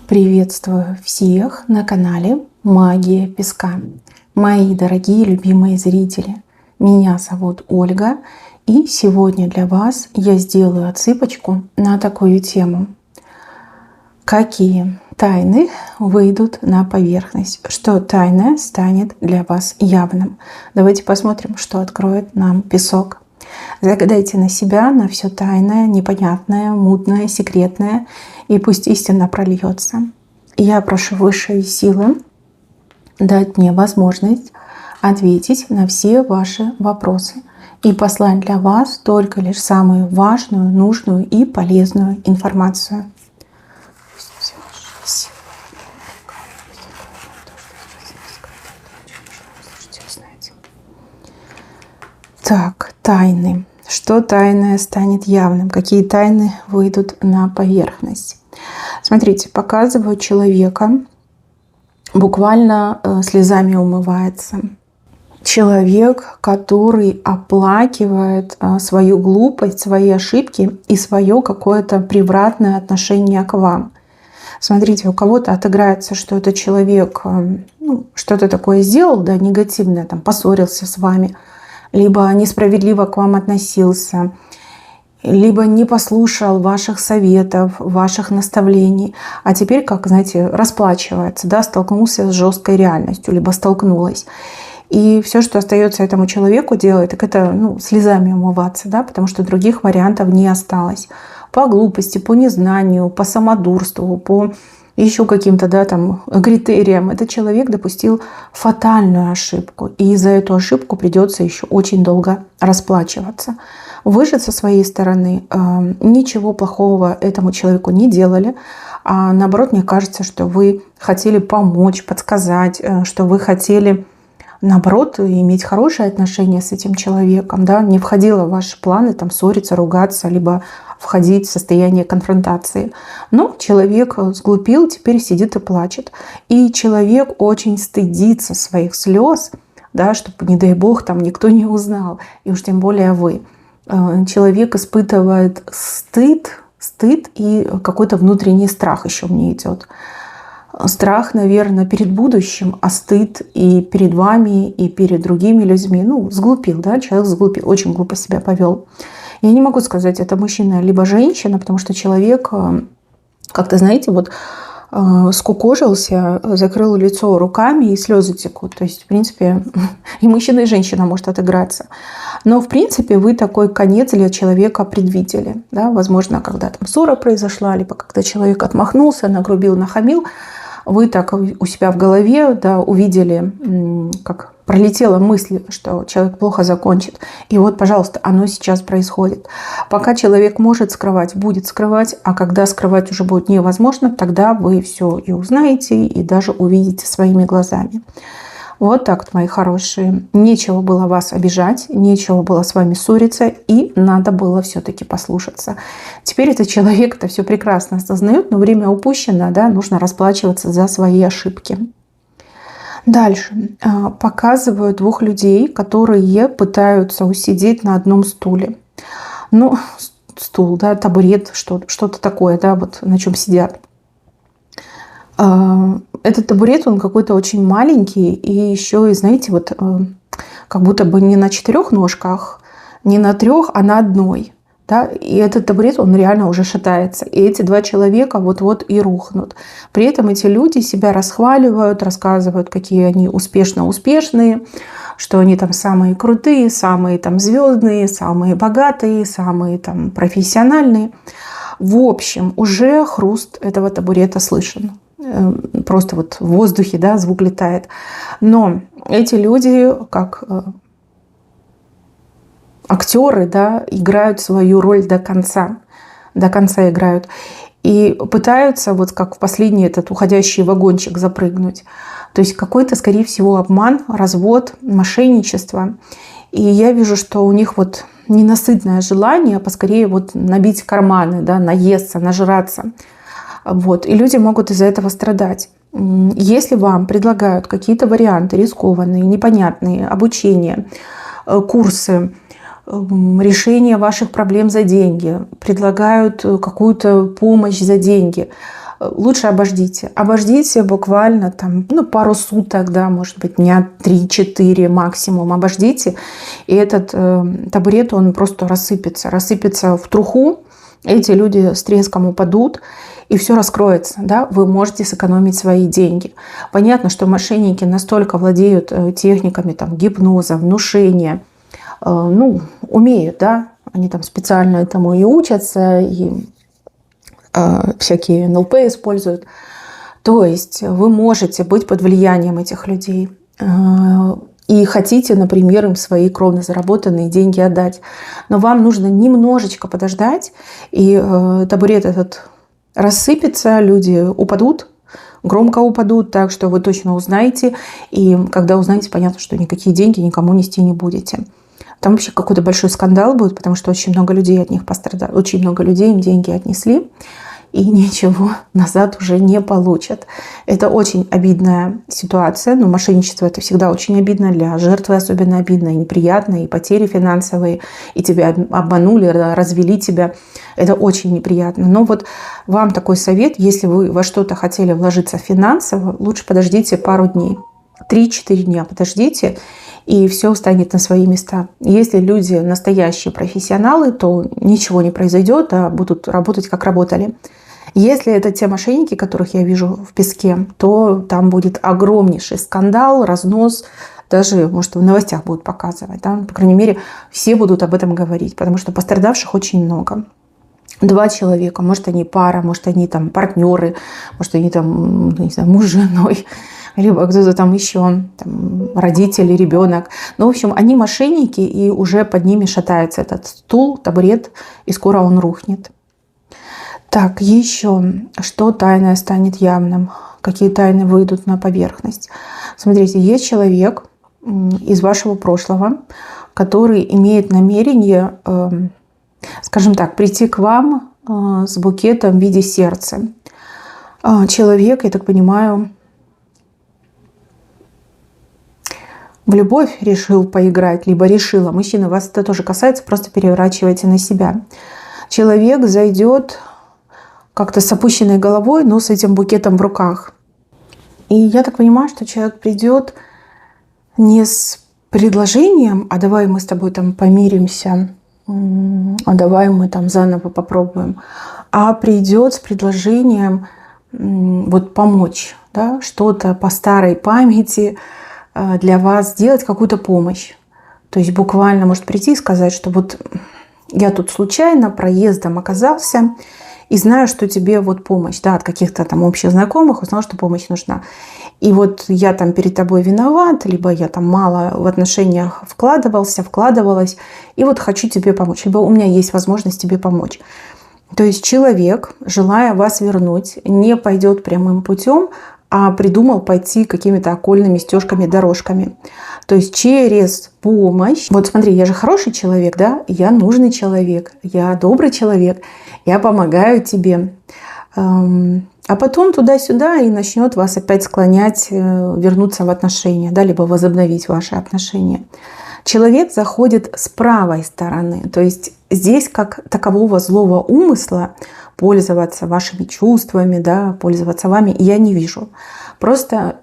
Приветствую всех на канале Магия Песка. Мои дорогие любимые зрители, меня зовут Ольга, и сегодня для вас я сделаю отсыпочку на такую тему. Какие тайны выйдут на поверхность? Что тайное станет для вас явным? Давайте посмотрим, что откроет нам песок. Загадайте на себя, на все тайное, непонятное, мутное, секретное, и пусть истина прольется. Я прошу высшие силы дать мне возможность ответить на все ваши вопросы и послать для вас только лишь самую важную, нужную и полезную информацию. Так, тайны. Что тайное станет явным? Какие тайны выйдут на поверхность? Смотрите, показываю человека, буквально слезами умывается. Человек, который оплакивает свою глупость, свои ошибки и свое какое-то превратное отношение к вам. Смотрите, у кого-то отыграется, что этот человек что-то такое сделал, да, негативное, там, поссорился с вами, либо несправедливо к вам относился, либо не послушал ваших советов, ваших наставлений, а теперь, как, знаете, расплачивается, да, столкнулся с жесткой реальностью, либо столкнулась. И все, что остается этому человеку делать, так это слезами умываться, да, потому что других вариантов не осталось. По глупости, по незнанию, по самодурству, по еще каким-то, да, там, критериям этот человек допустил фатальную ошибку. И за эту ошибку придется еще очень долго расплачиваться. Вы же со своей стороны ничего плохого этому человеку не делали. А наоборот, мне кажется, что вы хотели помочь, подсказать, что вы хотели, наоборот, иметь хорошие отношения с этим человеком. Да? Не входило в ваши планы там, ссориться, ругаться, либо входить в состояние конфронтации. Но человек сглупил, теперь сидит и плачет. И человек очень стыдится своих слез, да, чтобы, не дай бог, там никто не узнал. И уж тем более вы. Человек испытывает стыд и какой-то внутренний страх еще мне идет. Страх, наверное, перед будущим, а стыд и перед вами, и перед другими людьми. Сглупил, да, человек сглупил, очень глупо себя повел. Я не могу сказать, это мужчина либо женщина, потому что человек как-то, знаете, вот скукожился, закрыл лицо руками, и слезы текут. То есть, в принципе, и мужчина, и женщина может отыграться. Но, в принципе, вы такой конец для человека предвидели. Да? Возможно, когда там ссора произошла, либо когда человек отмахнулся, нагрубил, нахамил, вы так у себя в голове, да, увидели, как пролетела мысль, что человек плохо закончит. И вот, пожалуйста, оно сейчас происходит. Пока человек может скрывать, будет скрывать, а когда скрывать уже будет невозможно, тогда вы все и узнаете, и даже увидите своими глазами. Вот так вот, мои хорошие. Нечего было вас обижать, нечего было с вами ссориться, и надо было все-таки послушаться. Теперь этот человек это все прекрасно осознает, но время упущено, да, нужно расплачиваться за свои ошибки. Дальше. Показываю двух людей, которые пытаются усидеть на одном стуле. Стул, да, табурет, что-то такое, да, вот на чем сидят. Этот табурет, он какой-то очень маленький, и еще, знаете, вот как будто бы не на 4 ножках, не на 3, а на одной. Да? И этот табурет, он реально уже шатается. И эти два человека вот-вот и рухнут. При этом эти люди себя расхваливают, рассказывают, какие они успешные, что они там самые крутые, самые там звездные, самые богатые, самые там профессиональные. В общем, уже хруст этого табурета слышен. Просто вот в воздухе, да, звук летает. Но эти люди, как актеры, да, играют свою роль до конца играют. И пытаются, вот как в последний этот уходящий вагончик, запрыгнуть. То есть какой-то, скорее всего, обман, развод, мошенничество. И я вижу, что у них вот ненасытное желание поскорее вот набить карманы, да, наесться, нажраться. Вот. И люди могут из-за этого страдать. Если вам предлагают какие-то варианты рискованные, непонятные, обучение, курсы, решение ваших проблем за деньги, предлагают какую-то помощь за деньги, лучше обождите. Обождите буквально там, пару суток, да, может быть, дня 3-4 максимум. Обождите, и этот табурет, он просто рассыпется в труху. Эти люди с треском упадут, и все раскроется. Да? Вы можете сэкономить свои деньги. Понятно, что мошенники настолько владеют техниками там, гипноза, внушения, умеют, да, они там специально этому и учатся, и всякие НЛП используют. То есть вы можете быть под влиянием этих людей и хотите, например, им свои кровно заработанные деньги отдать. Но вам нужно немножечко подождать, и табурет этот рассыпется, люди упадут, громко упадут, так что вы точно узнаете. И когда узнаете, понятно, что никакие деньги никому нести не будете. Там вообще какой-то большой скандал будет, потому что очень много людей от них пострадали. Очень много людей им деньги отнесли, и ничего назад уже не получат. Это очень обидная ситуация. Но мошенничество – это всегда очень обидно. Для жертвы особенно обидно и неприятно. И потери финансовые, и тебя обманули, развели тебя. Это очень неприятно. Но вот вам такой совет. Если вы во что-то хотели вложиться финансово, лучше подождите пару дней. 3-4 дня подождите, и все встанет на свои места. Если люди настоящие профессионалы, то ничего не произойдет, а будут работать, как работали. Если это те мошенники, которых я вижу в песке, то там будет огромнейший скандал, разнос. Даже, может, в новостях будут показывать. Да? По крайней мере, все будут об этом говорить, потому что пострадавших очень много. 2 человека, может, они пара, может, они там партнеры, может, они там, не знаю, муж с женой, либо кто-то там еще, там, родители, ребенок. Ну, в общем, они мошенники, и уже под ними шатается этот стул, табурет, и скоро он рухнет. Так, еще, что тайное станет явным? Какие тайны выйдут на поверхность? Смотрите, есть человек из вашего прошлого, который имеет намерение, скажем так, прийти к вам с букетом в виде сердца. Человек, я так понимаю, в любовь решил поиграть, либо решила. Мужчина, вас это тоже касается, просто переворачивайте на себя. Человек зайдет как-то с опущенной головой, но с этим букетом в руках. И я так понимаю, что человек придет не с предложением, а давай мы с тобой там помиримся, а давай мы там заново попробуем, а придет с предложением вот помочь, да, что-то по старой памяти для вас сделать, какую-то помощь. То есть буквально может прийти и сказать, что вот я тут случайно проездом оказался и знаю, что тебе вот помощь, да, от каких-то там общих знакомых узнал, что помощь нужна. И вот я там перед тобой виноват, либо я там мало в отношениях вкладывалась, и вот хочу тебе помочь, либо у меня есть возможность тебе помочь. То есть человек, желая вас вернуть, не пойдет прямым путем, а придумал пойти какими-то окольными стежками, дорожками. То есть через помощь. Вот смотри, я же хороший человек, да? Я нужный человек, я добрый человек, я помогаю тебе. А потом туда-сюда и начнет вас опять склонять вернуться в отношения, да, либо возобновить ваши отношения. Человек заходит с правой стороны. То есть здесь как такового злого умысла пользоваться вашими чувствами, да, пользоваться вами я не вижу. Просто,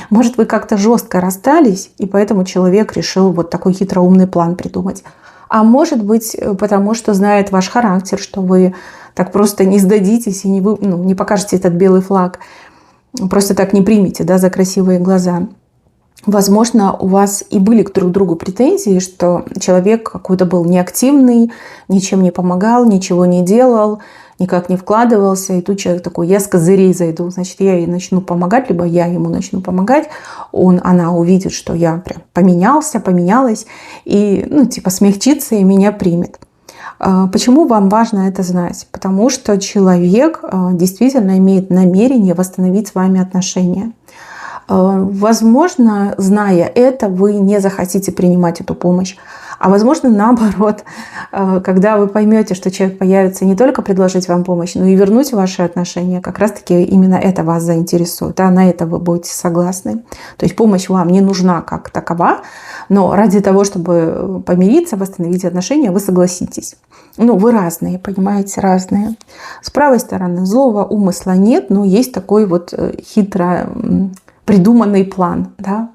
может, вы как-то жестко расстались, и поэтому человек решил вот такой хитроумный план придумать. А может быть, потому что знает ваш характер, что вы так просто не сдадитесь и не покажете этот белый флаг. Просто так не примите, да, за красивые глаза. Возможно, у вас и были к друг другу претензии, что человек какой-то был неактивный, ничем не помогал, ничего не делал, никак не вкладывался. И тут человек такой, я с козырей зайду, значит, я ей начну помогать, либо я ему начну помогать. Она увидит, что я прям поменялась, и смягчится и меня примет. Почему вам важно это знать? Потому что человек действительно имеет намерение восстановить с вами отношения. Возможно, зная это, вы не захотите принимать эту помощь. А возможно, наоборот, когда вы поймете, что человек появится, не только предложить вам помощь, но и вернуть ваши отношения, как раз-таки именно это вас заинтересует, да, на это вы будете согласны. То есть помощь вам не нужна как такова, но ради того, чтобы помириться, восстановить отношения, вы согласитесь. Ну, вы разные, понимаете, разные. С правой стороны злого умысла нет, но есть такой вот хитро придуманный план, да,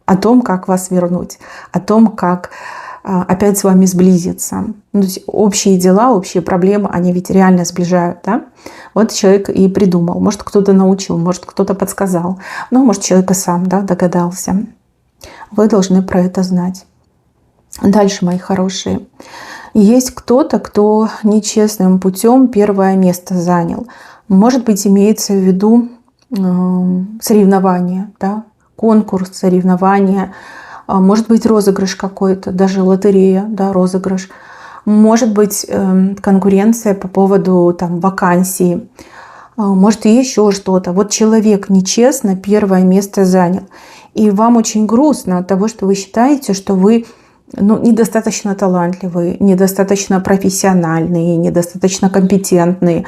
о том, как вас вернуть, о том, как опять с вами сблизиться. Ну, то есть общие дела, общие проблемы, они ведь реально сближают, да? Вот человек и придумал. Может, кто-то научил, может, кто-то подсказал. Ну, может, человек и сам, да, догадался. Вы должны про это знать. Дальше, мои хорошие. Есть кто-то, кто нечестным путем первое место занял. Может быть, имеется в виду соревнования, да? Конкурс, соревнования. Может быть, розыгрыш какой-то, даже лотерея, да, розыгрыш. Может быть, конкуренция по поводу там, вакансии. Может, и еще что-то. Вот человек нечестно первое место занял. И вам очень грустно от того, что вы считаете, что вы недостаточно талантливые, недостаточно профессиональные, недостаточно компетентные,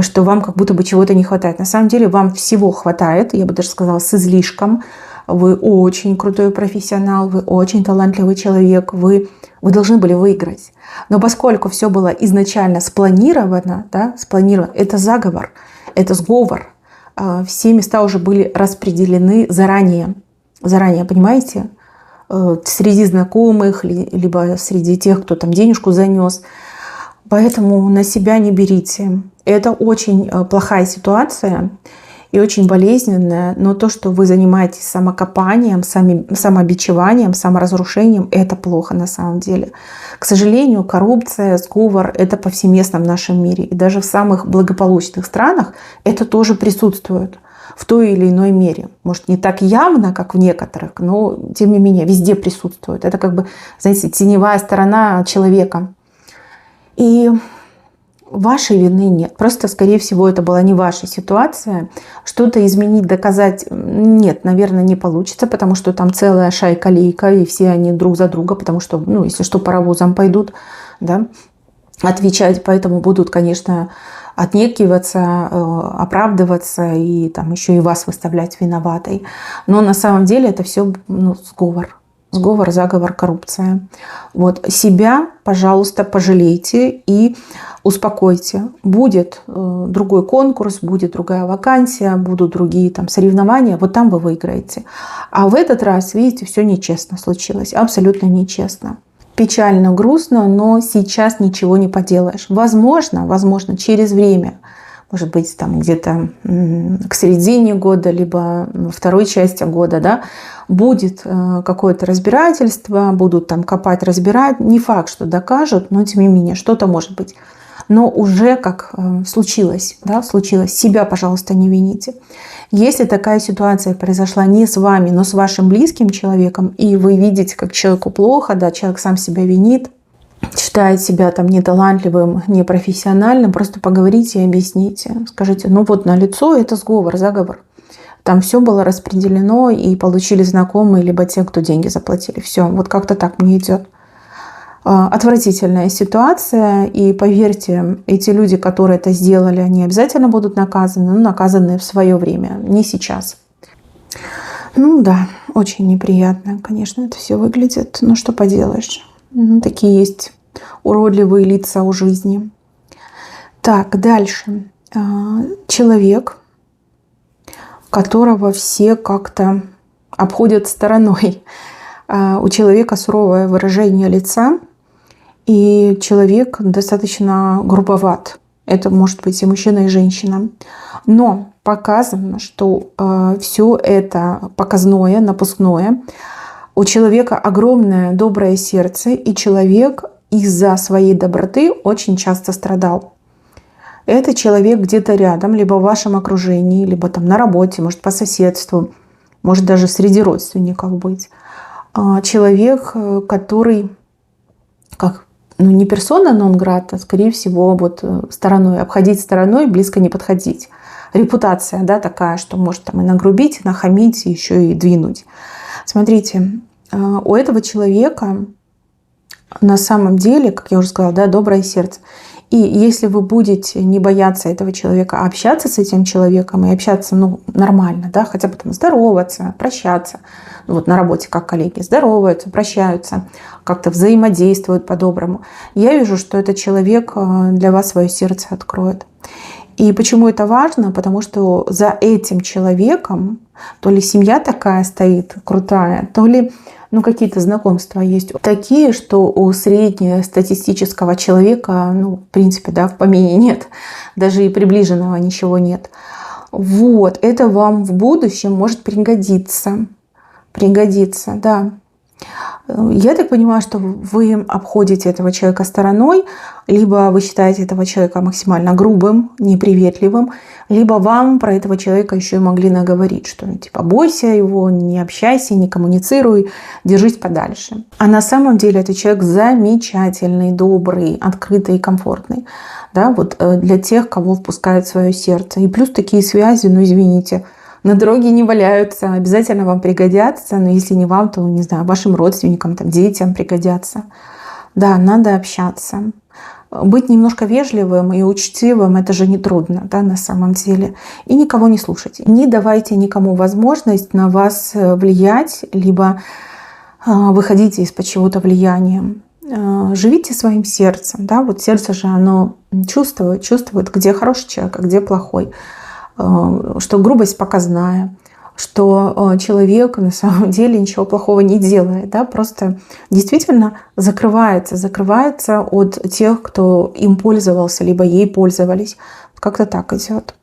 что вам как будто бы чего-то не хватает. На самом деле вам всего хватает, я бы даже сказала, с излишком. Вы очень крутой профессионал, вы очень талантливый человек, вы должны были выиграть. Но поскольку все было изначально спланировано, да, это заговор, это сговор, все места уже были распределены заранее, понимаете? Среди знакомых, либо среди тех, кто там денежку занес. Поэтому на себя не берите. Это очень плохая ситуация и очень болезненная, но то, что вы занимаетесь самокопанием, самобичеванием, саморазрушением, это плохо на самом деле. К сожалению, коррупция, сговор – это повсеместно в нашем мире. И даже в самых благополучных странах это тоже присутствует в той или иной мере. Может, не так явно, как в некоторых, но тем не менее везде присутствует. Это как бы, знаете, теневая сторона человека. И вашей вины нет. Просто, скорее всего, это была не ваша ситуация. Что-то изменить, доказать нет, наверное, не получится, потому что там целая шайка-лейка, и все они друг за друга, потому что, если что, паровозом пойдут, да, отвечать. Поэтому будут, конечно, отнекиваться, оправдываться и там еще и вас выставлять виноватой. Но на самом деле это все сговор. Сговор, заговор, коррупция. Вот. Себя, пожалуйста, пожалейте и успокойте. Будет другой конкурс, будет другая вакансия, будут другие там соревнования. Вот там вы выиграете. А в этот раз, видите, все нечестно случилось. Абсолютно нечестно. Печально, грустно, но сейчас ничего не поделаешь. Возможно, через время, может быть, там где-то к середине года, либо второй части года, да, будет какое-то разбирательство, будут там копать, разбирать. Не факт, что докажут, но тем не менее, что-то может быть. Но уже как случилось, да, случилось. Себя, пожалуйста, не вините. Если такая ситуация произошла не с вами, но с вашим близким человеком, и вы видите, как человеку плохо, да, человек сам себя винит, считает себя там неталантливым, непрофессиональным, просто поговорите и объясните. Скажите, налицо это сговор, заговор. Там все было распределено и получили знакомые, либо те, кто деньги заплатили. Все, вот как-то так мне идет. Отвратительная ситуация, и поверьте, эти люди, которые это сделали, они обязательно будут наказаны, но наказаны в свое время, не сейчас. Да, очень неприятно, конечно, это все выглядит, но что поделаешь. Такие есть уродливые лица у жизни. Так, дальше. Человек, которого все как-то обходят стороной. У человека суровое выражение лица, и человек достаточно грубоват. Это может быть и мужчина, и женщина. Но показано, что все это показное, напускное. У человека огромное доброе сердце, и человек из-за своей доброты очень часто страдал. Это человек где-то рядом, либо в вашем окружении, либо там на работе, может по соседству, может даже среди родственников быть. Человек, который не персона нон-грата, скорее всего, стороной, обходить стороной, близко не подходить. Репутация, да, такая, что может там и нагрубить, и нахамить, и еще и двинуть. Смотрите, у этого человека на самом деле, как я уже сказала, да, доброе сердце. И если вы будете не бояться этого человека, а общаться с этим человеком и общаться, ну, нормально, да, хотя бы там здороваться, прощаться, ну, вот на работе как коллеги здороваются, прощаются, как-то взаимодействуют по-доброму, я вижу, что этот человек для вас свое сердце откроет. И почему это важно? Потому что за этим человеком то ли семья такая стоит крутая, то ли какие-то знакомства есть такие, что у среднестатистического человека, в принципе, да, в помине нет, даже и приближенного ничего нет. Вот, это вам в будущем может пригодиться. Пригодится, да. Я так понимаю, что вы обходите этого человека стороной, либо вы считаете этого человека максимально грубым, неприветливым, либо вам про этого человека еще и могли наговорить, что типа бойся его, не общайся, не коммуницируй, держись подальше. А на самом деле этот человек замечательный, добрый, открытый и комфортный. Да, вот для тех, кого впускает в свое сердце. И плюс такие связи, извините, на дороге не валяются, обязательно вам пригодятся, но если не вам, то, не знаю, вашим родственникам, там, детям пригодятся. Да, надо общаться. Быть немножко вежливым и учтивым – это же нетрудно, да, на самом деле. И никого не слушать. Не давайте никому возможность на вас влиять, либо выходите из-под чего-то влияния. Живите своим сердцем. Да? Вот сердце же, оно чувствует, где хороший человек, а где плохой. Что грубость показная, что человек на самом деле ничего плохого не делает, да, просто действительно закрывается от тех, кто им пользовался, либо ей пользовались. Как-то так идет.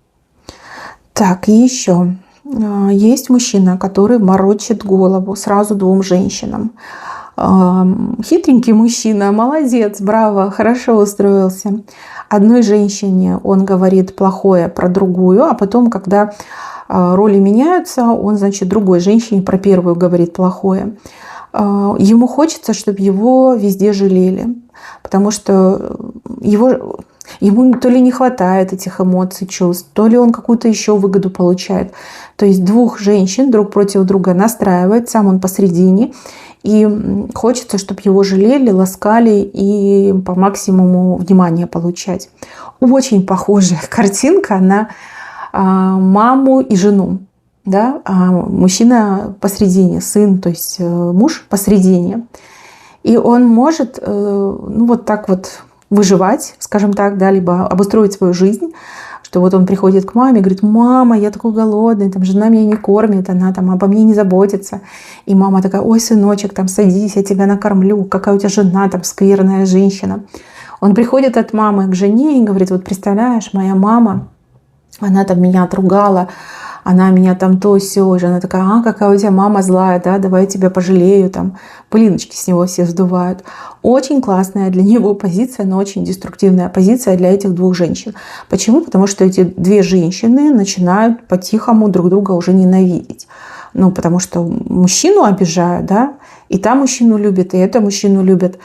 Так, и еще. Есть мужчина, который морочит голову сразу двум женщинам. Хитренький мужчина, молодец, браво, хорошо устроился. Одной женщине он говорит плохое про другую, а потом, когда роли меняются, он, значит, другой женщине про первую говорит плохое. Ему хочется, чтобы его везде жалели, потому что ему то ли не хватает этих эмоций, чувств, то ли он какую-то еще выгоду получает. То есть двух женщин друг против друга настраивает, сам он посредине, и хочется, чтобы его жалели, ласкали и по максимуму внимания получать. Очень похожая картинка на маму и жену. Да? А мужчина посредине, сын, то есть муж посредине. И он может вот так вот выживать, скажем так, да, либо обустроить свою жизнь, что вот он приходит к маме и говорит: мама, я такой голодный, там жена меня не кормит, она там обо мне не заботится. И мама такая: ой, сыночек, там садись, я тебя накормлю, какая у тебя жена там скверная женщина. Он приходит от мамы к жене и говорит: вот представляешь, моя мама, она там меня отругала, она меня там то сё, она такая: какая у тебя мама злая, да, давай я тебя пожалею, там пылиночки с него все сдувают. Очень классная для него позиция, но очень деструктивная позиция для этих двух женщин. Почему? Потому что эти две женщины начинают по-тихому друг друга уже ненавидеть. Потому что мужчину обижают, да, и та мужчину любит, и это мужчину любит.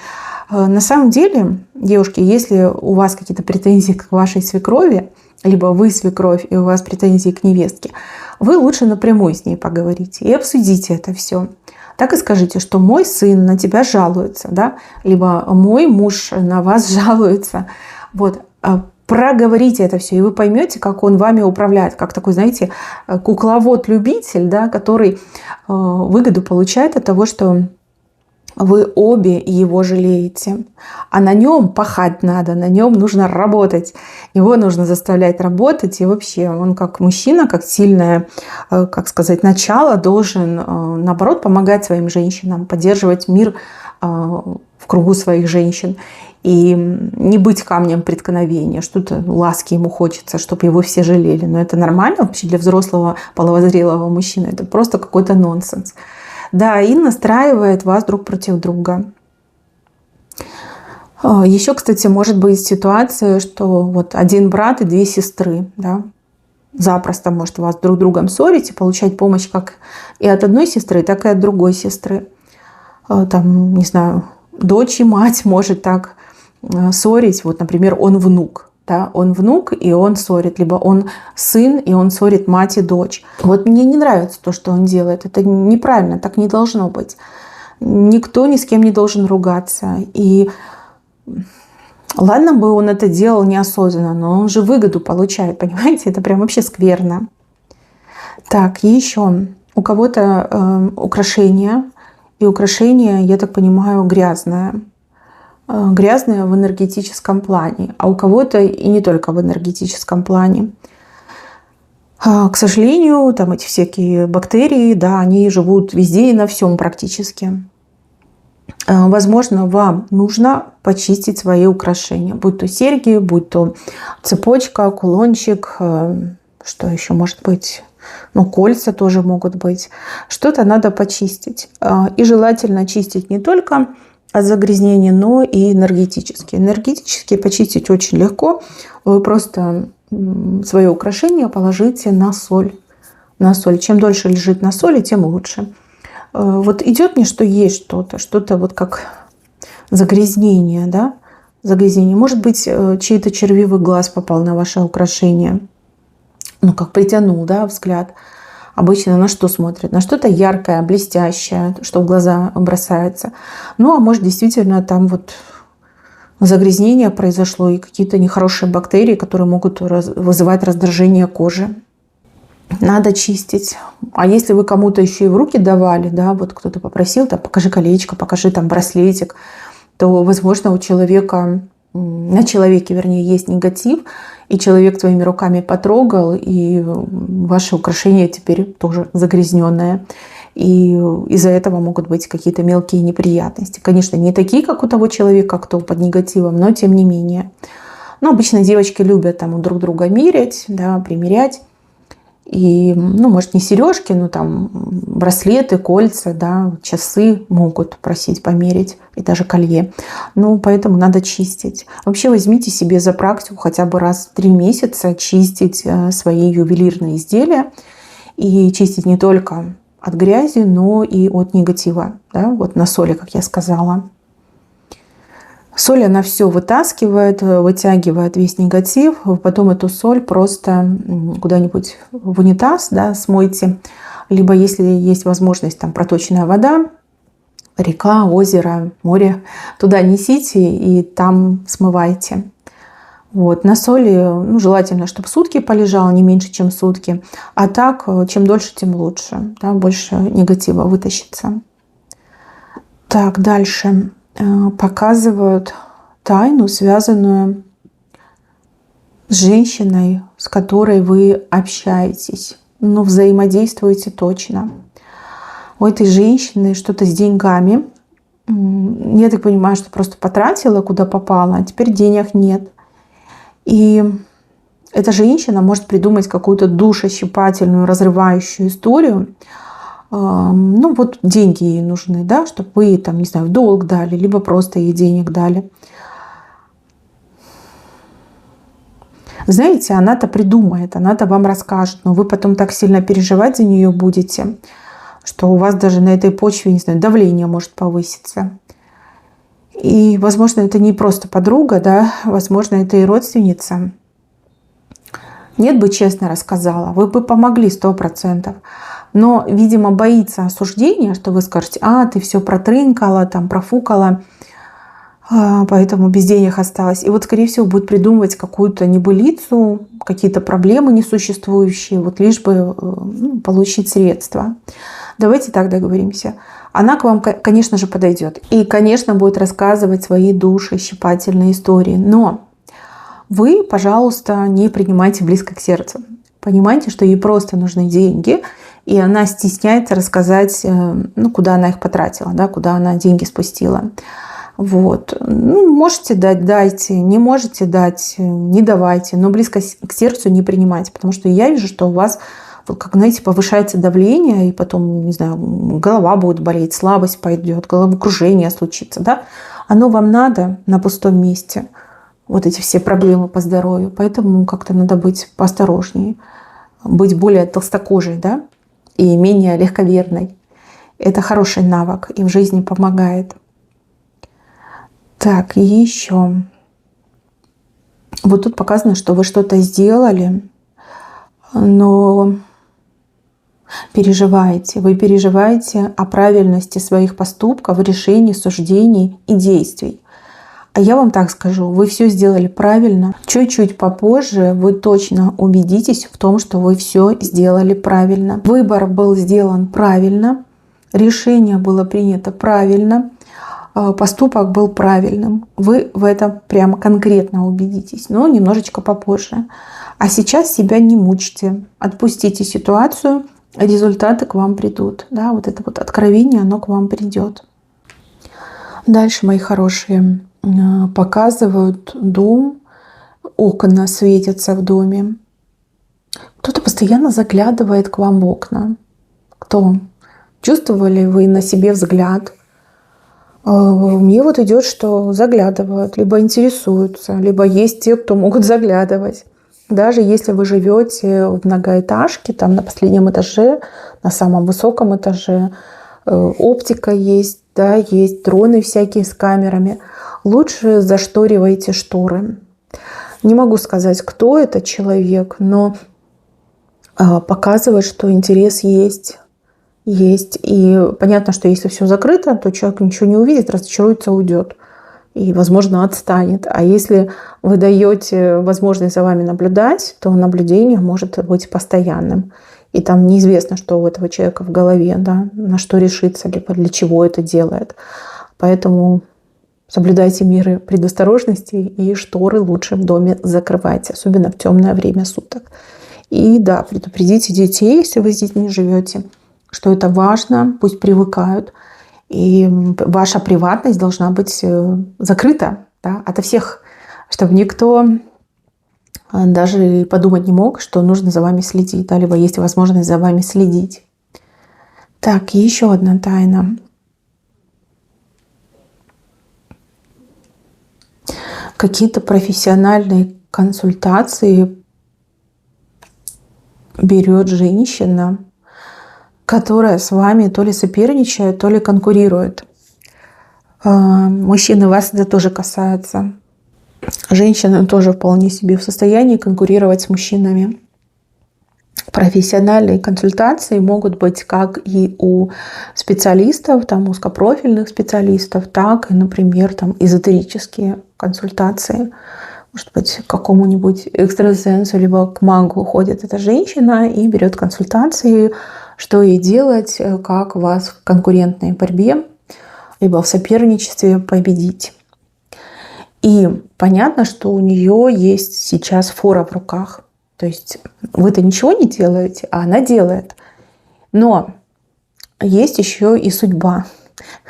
На самом деле, девушки, если у вас какие-то претензии к вашей свекрови, либо вы свекровь, и у вас претензии к невестке, вы лучше напрямую с ней поговорите и обсудите это все. Так и скажите, что мой сын на тебя жалуется, да? Либо мой муж на вас жалуется. Вот. Проговорите это все, и вы поймете, как он вами управляет, как такой, знаете, кукловод-любитель, да, который выгоду получает от того, что вы обе его жалеете, а на нем пахать надо, на нем нужно работать. Его нужно заставлять работать, и вообще он как мужчина, как сильное, как сказать, начало должен, наоборот, помогать своим женщинам, поддерживать мир в кругу своих женщин и не быть камнем преткновения. Что-то ласки ему хочется, чтобы его все жалели. Но это нормально вообще для взрослого половозрелого мужчины? Это просто какой-то нонсенс. Да, и настраивает вас друг против друга. Еще, кстати, может быть ситуация, что вот один брат и две сестры, да, запросто может вас друг другом ссорить и получать помощь как и от одной сестры, так и от другой сестры. Там, не знаю, дочь и мать может так ссорить. Вот, например, он внук. Да, он внук, и он ссорит. Либо он сын, и он ссорит мать и дочь. Вот мне не нравится то, что он делает. Это неправильно, так не должно быть. Никто ни с кем не должен ругаться. И ладно бы он это делал неосознанно, но он же выгоду получает, понимаете? Это прям вообще скверно. Так, еще у кого-то украшения. И украшение, я так понимаю, грязное. Грязное в энергетическом плане. А у кого-то и не только в энергетическом плане. К сожалению, там эти всякие бактерии, да, они живут везде и на всем практически. Возможно, вам нужно почистить свои украшения. Будь то серьги, будь то цепочка, кулончик, что еще может быть? Ну, кольца тоже могут быть. Что-то надо почистить. И желательно чистить не только от загрязнения, но и энергетически. Энергетически почистить очень легко. Вы просто свое украшение положите на соль. На соль. Чем дольше лежит на соли, тем лучше. Вот идет мне, что есть что-то вот как загрязнение, да? Загрязнение. Может быть, чей-то червивый глаз попал на ваше украшение. Ну, как притянул, да, взгляд. Обычно на что смотрят? На что-то яркое, блестящее, что в глаза бросается. Ну, а может, действительно там вот загрязнение произошло и какие-то нехорошие бактерии, которые могут вызывать раздражение кожи. Надо чистить. А если вы кому-то еще и в руки давали, да, вот кто-то попросил, да, покажи колечко, покажи там браслетик, то, возможно, у человека, на человеке, вернее, есть негатив, и человек твоими руками потрогал, и ваше украшение теперь тоже загрязненное. И из-за этого могут быть какие-то мелкие неприятности. Конечно, не такие, как у того человека, кто под негативом, но тем не менее. Но обычно девочки любят там друг друга мерять, да, примерять. И, ну, может, не сережки, но там браслеты, кольца, да, часы могут просить померить, и даже колье. Ну, поэтому надо чистить. Вообще возьмите себе за практику хотя бы раз в 3 месяца чистить свои ювелирные изделия. И чистить не только от грязи, но и от негатива. Да? Вот на соли, как я сказала. Соль, она все вытаскивает, вытягивает весь негатив. Вы потом эту соль просто куда-нибудь в унитаз, да, смойте. Либо, если есть возможность, там проточная вода, река, озеро, море, туда несите и там смывайте. Вот. На соли, ну, желательно, чтобы сутки полежало, не меньше, чем сутки. А так, чем дольше, тем лучше. Да, больше негатива вытащится. Так, дальше. Показывают тайну, связанную с женщиной, с которой вы общаетесь. Но взаимодействуете точно. У этой женщины что-то с деньгами. Я так понимаю, что просто потратила, куда попала, а теперь денег нет. И эта женщина может придумать какую-то душещипательную, разрывающую историю. Ну, вот деньги ей нужны, да, чтобы вы ей, там, не знаю, в долг дали, либо просто ей денег дали. Знаете, она-то придумает, она-то вам расскажет, но вы потом так сильно переживать за нее будете, что у вас даже на этой почве, не знаю, давление может повыситься. И, возможно, это не просто подруга, да, возможно, это и родственница. Нет бы честно рассказала, вы бы помогли 100%. Но, видимо, боится осуждения, что вы скажете: а, ты все протрынкала, там, профукала, поэтому без денег осталось. И вот, скорее всего, будет придумывать какую-то небылицу, какие-то проблемы несуществующие, вот лишь бы получить средства. Давайте так договоримся. Она к вам, конечно же, подойдет. И, конечно, будет рассказывать свои душещипательные истории. Но вы, пожалуйста, не принимайте близко к сердцу. Понимаете, что ей просто нужны деньги, и она стесняется рассказать, ну, куда она их потратила, да, куда она деньги спустила. Вот. Ну, можете дать, дайте, не можете дать, не давайте, но близко к сердцу не принимайте, потому что я вижу, что у вас, вот, как, знаете, повышается давление, и потом, не знаю, голова будет болеть, слабость пойдет, головокружение случится, да. Оно вам надо на пустом месте, вот эти все проблемы по здоровью, поэтому как-то надо быть поосторожнее, быть более толстокожей, да, и менее легковерной. Это хороший навык и в жизни помогает. Так, и еще. Вот тут показано, что вы что-то сделали, но переживаете. Вы переживаете о правильности своих поступков, решений, суждений и действий. А я вам так скажу, вы все сделали правильно. Чуть-чуть попозже вы точно убедитесь в том, что вы все сделали правильно. Выбор был сделан правильно, решение было принято правильно, поступок был правильным. Вы в этом прямо конкретно убедитесь, но немножечко попозже. А сейчас себя не мучьте, отпустите ситуацию, результаты к вам придут. Да, вот это вот откровение, оно к вам придет. Дальше, мои хорошие, показывают дом, окна светятся в доме. Кто-то постоянно заглядывает к вам в окна. Кто? Чувствовали вы на себе взгляд? Мне вот идет, что заглядывают, либо интересуются, либо есть те, кто могут заглядывать. Даже если вы живете в многоэтажке, там на последнем этаже, на самом высоком этаже, оптика есть, да, есть дроны всякие с камерами. Лучше зашторивайте шторы. Не могу сказать, кто этот человек, но показывает, что интерес есть. И понятно, что если все закрыто, то человек ничего не увидит, разочаруется, уйдет. И, возможно, отстанет. А если вы даете возможность за вами наблюдать, то наблюдение может быть постоянным. И там неизвестно, что у этого человека в голове, да, на что решится, либо для чего это делает. Поэтому соблюдайте меры предосторожности и шторы лучше в доме закрывайте, особенно в темное время суток. И да, предупредите детей, если вы с детьми живете, что это важно, пусть привыкают. И ваша приватность должна быть закрыта, да, ото всех, чтобы никто даже подумать не мог, что нужно за вами следить, да, либо есть возможность за вами следить. Так, и еще одна тайна. Какие-то профессиональные консультации берет женщина, которая с вами то ли соперничает, то ли конкурирует. Мужчины, вас это тоже касается. Женщины тоже вполне себе в состоянии конкурировать с мужчинами. Профессиональные консультации могут быть как и у специалистов, там, узкопрофильных специалистов, так и, например, там, эзотерические консультации. Может быть, к какому-нибудь экстрасенсу либо к магу ходит эта женщина и берет консультации, что ей делать, как вас в конкурентной борьбе либо в соперничестве победить. И понятно, что у нее есть сейчас фора в руках. То есть вы-то ничего не делаете, а она делает. Но есть еще и судьба,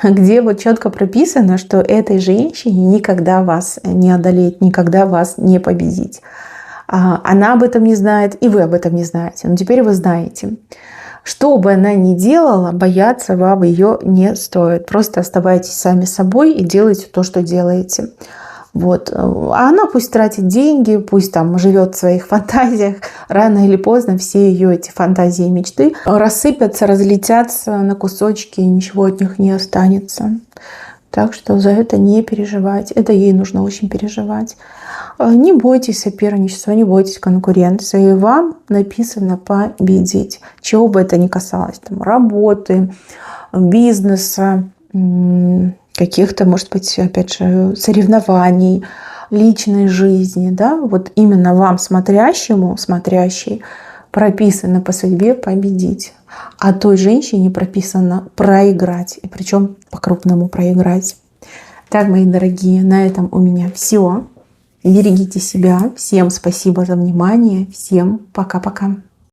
где вот четко прописано, что этой женщине никогда вас не одолеть, никогда вас не победить. Она об этом не знает, и вы об этом не знаете. Но теперь вы знаете. Что бы она ни делала, бояться вам ее не стоит. Просто оставайтесь сами собой и делайте то, что делаете. Вот. А она пусть тратит деньги, пусть там живет в своих фантазиях. Рано или поздно все ее эти фантазии и мечты рассыпятся, разлетятся на кусочки, и ничего от них не останется. Так что за это не переживать. Это ей нужно очень переживать. Не бойтесь соперничества, не бойтесь конкуренции. Вам написано победить. Чего бы это ни касалось. Там, работы, бизнеса, каких-то, может быть, опять же, соревнований, личной жизни. Да? Вот именно вам, смотрящему, смотрящей, прописано по судьбе победить. А той женщине прописано проиграть. И причем по-крупному проиграть. Так, мои дорогие, на этом у меня все. Берегите себя. Всем спасибо за внимание. Всем пока-пока.